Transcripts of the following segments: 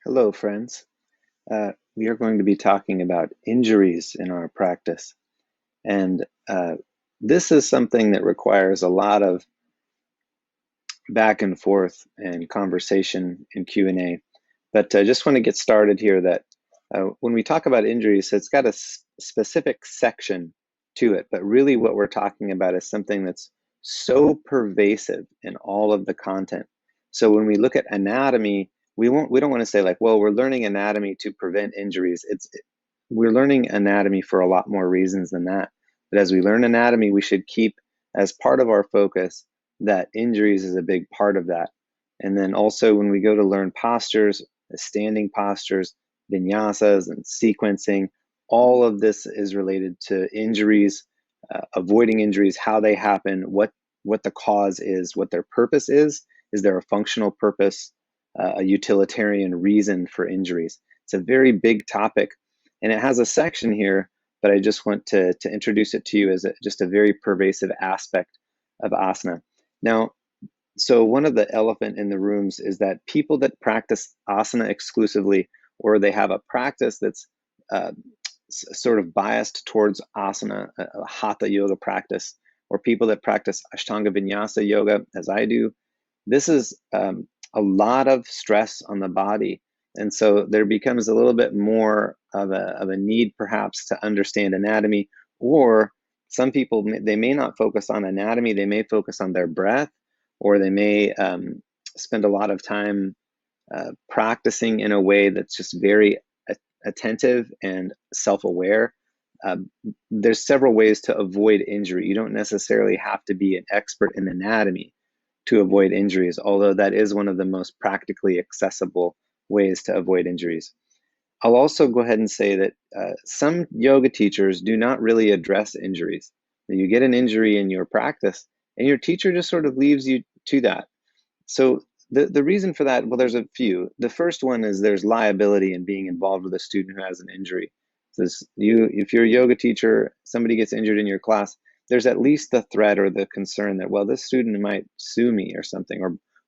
Hello, friends. We are going to be talking about injuries in our practice. And this is something that requires a lot of back and forth and conversation and Q&A. But I just want to get started here that when we talk about injuries, it's got a specific section to it. But really what we're talking about is something that's so pervasive in all of the content. So when we look at anatomy, we don't want to say like, well, we're learning anatomy to prevent injuries. We're learning anatomy for a lot more reasons than that. But as we learn anatomy, we should keep as part of our focus that injuries is a big part of that. And then also when we go to learn postures, standing postures, vinyasas, and sequencing, all of this is related to injuries, avoiding injuries, how they happen, what the cause is, what their purpose is. Is there a functional purpose, a utilitarian reason for injuries? It's a very big topic, and it has a section here, but I just want to introduce it to you as just a very pervasive aspect of asana. Now, so one of the elephant in the rooms is that people that practice asana exclusively, or they have a practice that's uh, sort of biased towards asana, a hatha yoga practice, or people that practice Ashtanga Vinyasa yoga, as I do, this is a lot of stress on the body. And so there becomes a little bit more of a need perhaps to understand anatomy, or some people, they may not focus on anatomy, they may focus on their breath, or they may spend a lot of time practicing in a way that's just very attentive and self-aware. There's several ways to avoid injury. You don't necessarily have to be an expert in anatomy to avoid injuries, although that is one of the most practically accessible ways to avoid injuries. I'll also go ahead and say that some yoga teachers do not really address injuries. You get an injury in your practice, and your teacher just sort of leaves you to that. So the reason for that, well, there's a few. The first one is there's liability in being involved with a student who has an injury. So if you're a yoga teacher, somebody gets injured in your class, there's at least the threat or the concern that, well, this student might sue me or something,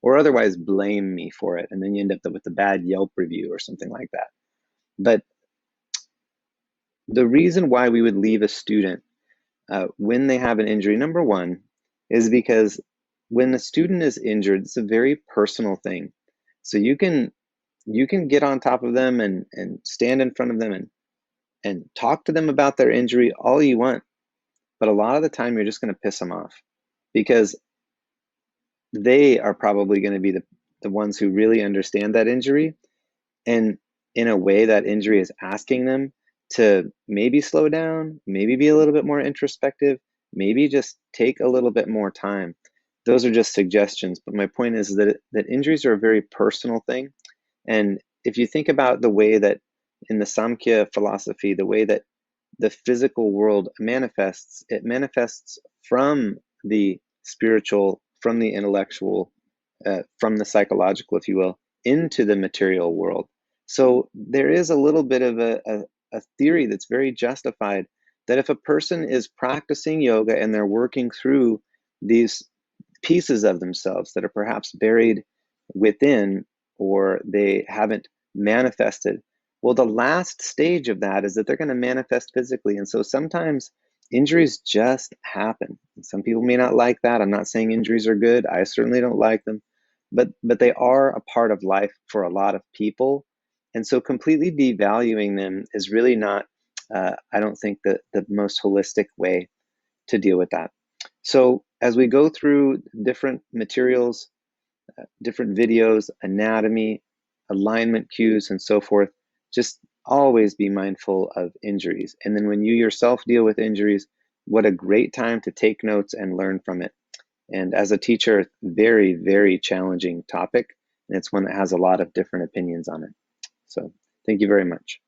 or otherwise blame me for it, and then you end up with a bad Yelp review or something like that. But the reason why we would leave a student when they have an injury, number one, is because when a student is injured, it's a very personal thing. So you can get on top of them and stand in front of them and talk to them about their injury all you want. But a lot of the time you're just going to piss them off because they are probably going to be the ones who really understand that injury. And in a way, that injury is asking them to maybe slow down, maybe be a little bit more introspective, maybe just take a little bit more time. Those are just suggestions. But my point is that injuries are a very personal thing. And if you think about the way that in the Samkhya philosophy, the way that the physical world manifests, it manifests from the spiritual, from the intellectual, from the psychological, if you will, into the material world. So there is a little bit of a theory that's very justified that if a person is practicing yoga and they're working through these pieces of themselves that are perhaps buried within or they haven't manifested, well, the last stage of that is that they're going to manifest physically. And so sometimes injuries just happen. Some people may not like that. I'm not saying injuries are good. I certainly don't like them, but they are a part of life for a lot of people. And so completely devaluing them is really not, I don't think, the most holistic way to deal with that. So as we go through different materials, different videos, anatomy, alignment cues, and so forth, just always be mindful of injuries. And then when you yourself deal with injuries, what a great time to take notes and learn from it. And as a teacher, very, very challenging topic. And it's one that has a lot of different opinions on it. So thank you very much.